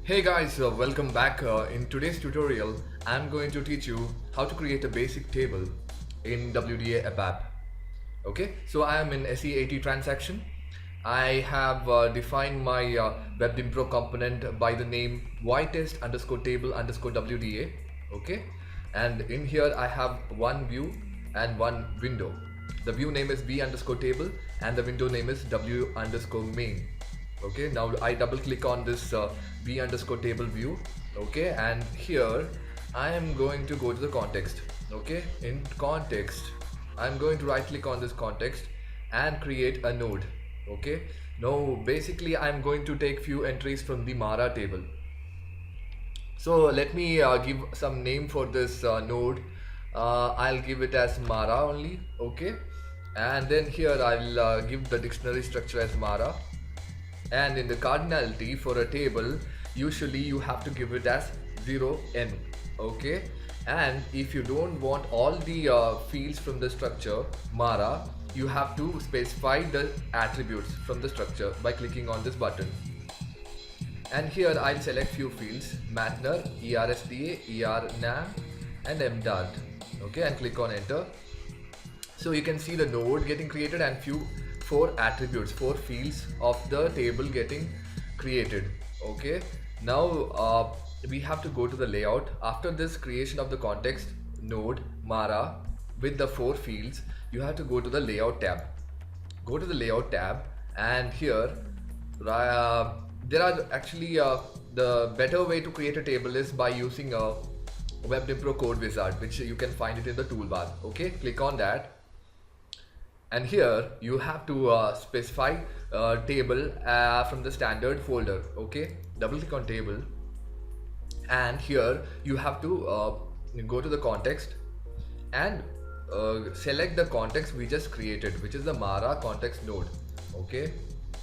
Hey guys, welcome back. In today's tutorial, I'm going to teach you how to create a basic table in WDA ABAP. Okay, so I am in SEAT transaction. I have defined my WEBDYNPRO component by the name ytest underscore table underscore WDA. Okay, and in here I have one view and one window. The view name is b underscore table and the window name is w underscore main. Okay, now I double click on this b underscore table view. Okay, and here I am going to go to the context. Okay, in context I'm going to right click on this context and create a node. Okay, now basically I'm going to take few entries from the Mara table. So let me give some name for this node. I'll give it as Mara only. Okay, and then here I'll give the dictionary structure as Mara. And in the cardinality for a table, usually you have to give it as 0n. Okay, and if you don't want all the fields from the structure Mara, you have to specify the attributes from the structure by clicking on this button. And here I'll select few fields: Matner, ERSDA, ERNAM and MDART. Okay, and click on enter. So you can see the node getting created and four attributes, four fields of the table getting created. Okay, now we have to go to the layout. After this creation of the context node Mara with the four fields, you have to go to the layout tab. Go to the layout tab, and here there are actually the better way to create a table is by using a WEBDYNPRO code wizard, which you can find it in the toolbar. Okay, click on that. And here you have to specify table from the standard folder. Okay, double click on table, and here you have to go to the context and select the context we just created, which is the Mara context node. Okay,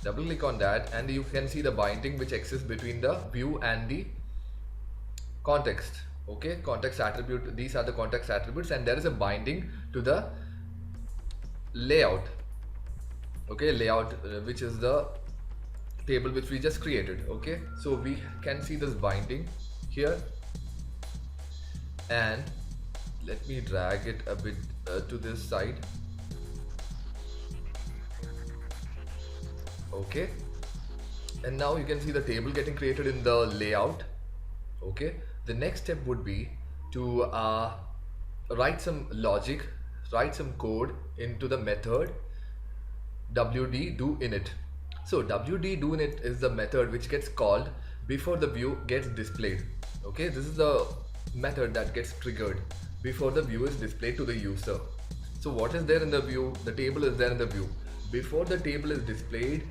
double click on that, and you can see the binding which exists between the view and the context. Okay, context attribute, these are the context attributes, and there is a binding to the layout. Okay, layout which is the table which we just created. Okay, so we can see this binding here, and let me drag it a bit to this side. Okay, and now you can see the table getting created in the layout. Okay, the next step would be to write some logic, write some code into the method WDDoInit. So WDDoInit is the method which gets called before the view gets displayed. Okay, this is the method that gets triggered before the view is displayed to the user. So what is there in the view? The table is there in the view. Before the table is displayed,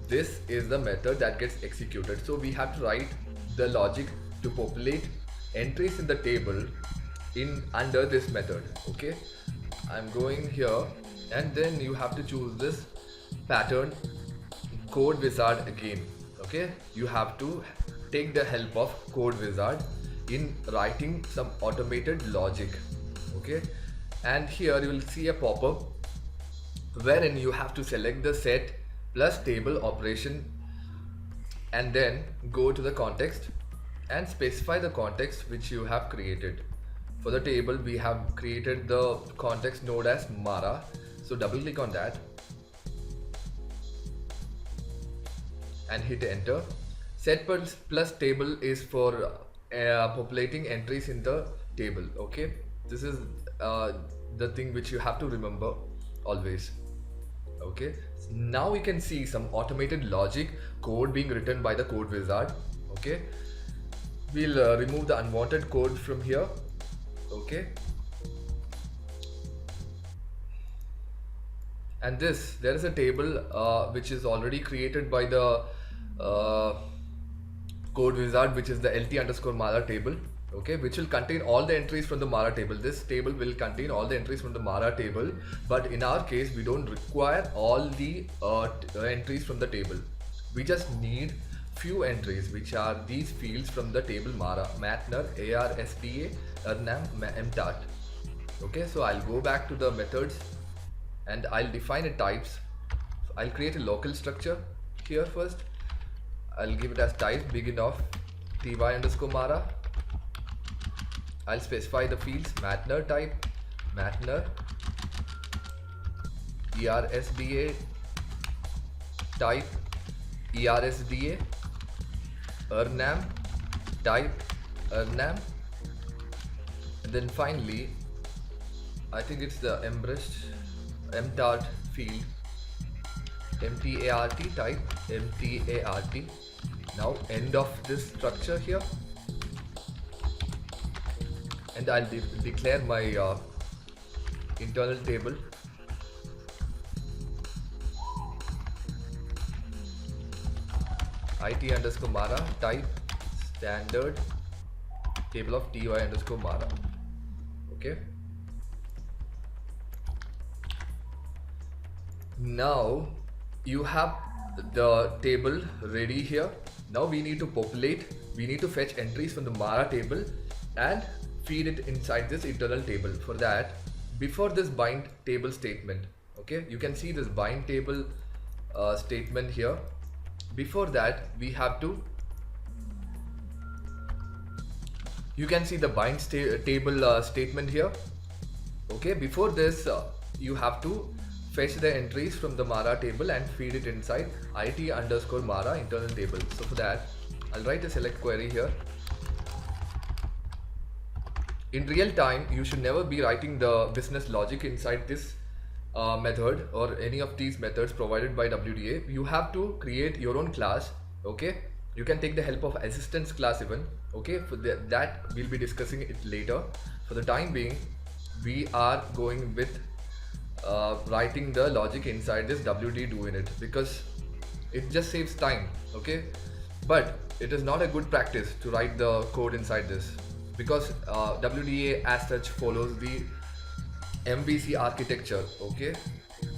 this is the method that gets executed. So we have to write the logic to populate entries in the table in under this method. Okay, I'm going here, and then you have to choose this pattern code wizard again. Okay, you have to take the help of code wizard in writing some automated logic. Okay, and here you will see a pop-up wherein you have to select the set plus table operation, and then go to the context and specify the context which you have created. For the table, we have created the context node as Mara. So double click on that and hit enter. Set plus table is for populating entries in the table. Okay, this is the thing which you have to remember always. Okay, now we can see some automated logic code being written by the code wizard. Okay, we'll remove the unwanted code from here. Okay, and there is a table which is already created by the code wizard, which is the LT underscore Mara table. Okay, which will contain all the entries from the Mara table. This table will contain all the entries from the Mara table, but in our case we don't require all the entries from the table. We just need few entries, which are these fields from the table Mara: Matner, ARSDA, ERNAM, MDART. Okay, so I'll go back to the methods and I'll define a types. So I'll create a local structure here first. I'll give it as type begin of ty underscore Mara. I'll specify the fields Matner type, Matner, ERSDA type, ERSDA, Ernam type, Ernam, and then finally I think it's the mtart field, mtart type, mtart. Now end of this structure here, and I'll declare my internal table. IT underscore Mara type standard table of ty underscore Mara. Okay. Now you have the table ready here. Now we need to populate, we need to fetch entries from the Mara table and feed it inside this internal table. For that, before this bind table statement, okay, you can see this bind table statement here. Before that, we have to, you can see the bind table statement here. Okay, before this, you have to fetch the entries from the Mara table and feed it inside IT underscore Mara internal table. So for that, I'll write a select query here. In real time, you should never be writing the business logic inside this method or any of these methods provided by WDA. You have to create your own class. Okay, you can take the help of assistance class even. Okay, for that we'll be discussing it later. For the time being, we are going with writing the logic inside this WD do init because it just saves time. Okay, but it is not a good practice to write the code inside this because WDA as such follows the MVC architecture. Okay,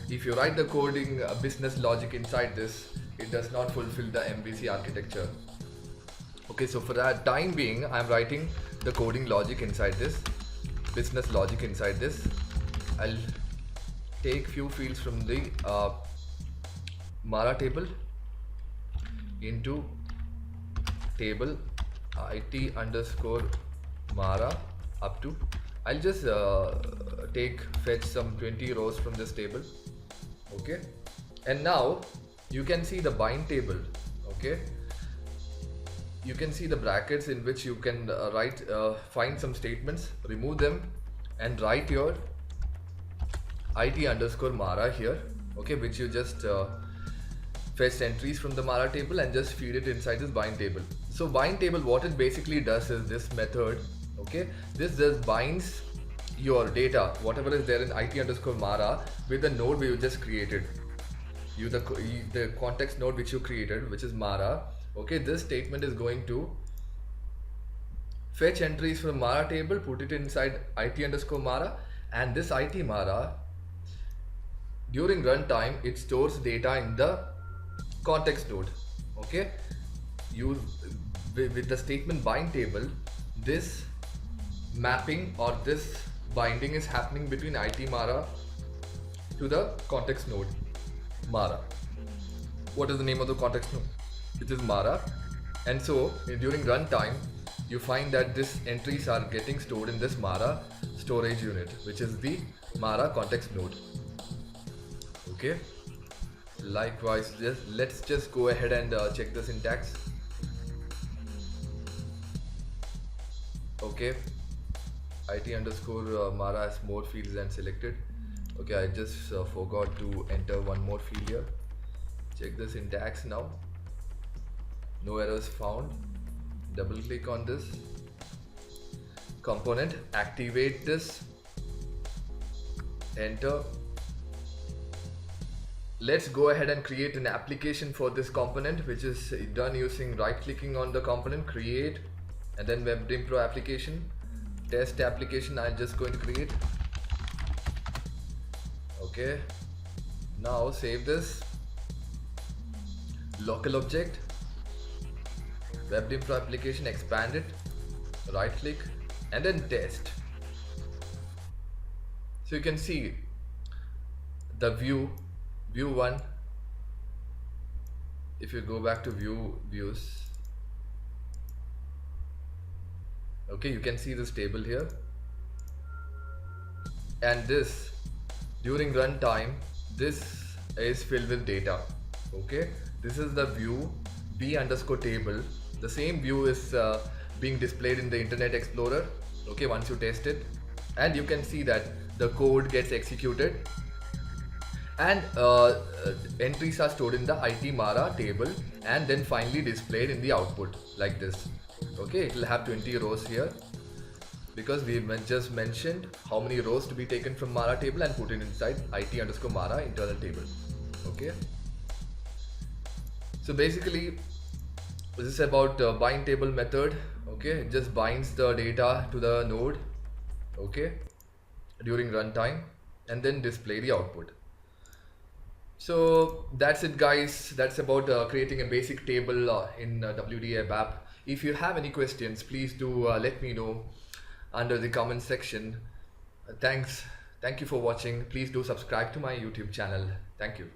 if you write the coding business logic inside this, it does not fulfill the MVC architecture. Okay, so for that time being, I'm writing the coding logic inside this, business logic inside this. I'll take few fields from the Mara table into table IT underscore Mara up to, I'll just fetch some 20 rows from this table. Okay, and now you can see the bind table. Okay, you can see the brackets in which you can find some statements, remove them and write your IT underscore Mara here. Okay, which you just fetch entries from the Mara table and just feed it inside this bind table. So bind table, what it basically does is this method. Okay, this just binds your data, whatever is there in IT underscore Mara, with the node we just created. The context node which you created, which is Mara. Okay, this statement is going to fetch entries from Mara table, put it inside IT underscore Mara, and this IT Mara, during runtime, it stores data in the context node. Okay, with the statement bind table, this mapping or this binding is happening between IT Mara to the context node Mara. What is the name of the context node? It is Mara. And so during runtime, you find that these entries are getting stored in this Mara storage unit, which is the Mara context node. Okay, likewise, let's just go ahead and check the syntax. Okay, IT underscore Mara has more fields than selected. Okay, I just forgot to enter one more field here. Check the syntax now. No errors found. Double click on this component, activate this, enter. Let's go ahead and create an application for this component, which is done using right clicking on the component, create, and then WEBDYNPRO application, test application. I'm just going to create. Okay, now save this, local object, WEBDYNPRO application, expand it, right click, and then test. So you can see the view 1. If you go back to views, Okay, you can see this table here, and this during runtime, this is filled with data. Okay, this is the view b underscore table. The same view is being displayed in the Internet Explorer. Okay, once you test it, and you can see that the code gets executed, and entries are stored in the IT Mara table and then finally displayed in the output like this. Okay, it will have 20 rows here because we just mentioned how many rows to be taken from Mara table and put it inside IT underscore Mara internal table. Okay, so basically this is about bind table method. Okay, it just binds the data to the node, okay, during runtime and then display the output. So that's it, guys. That's about creating a basic table in WDA ABAP. If you have any questions, please do let me know under the comment section. Thank you for watching. Please do subscribe to my YouTube channel. Thank you.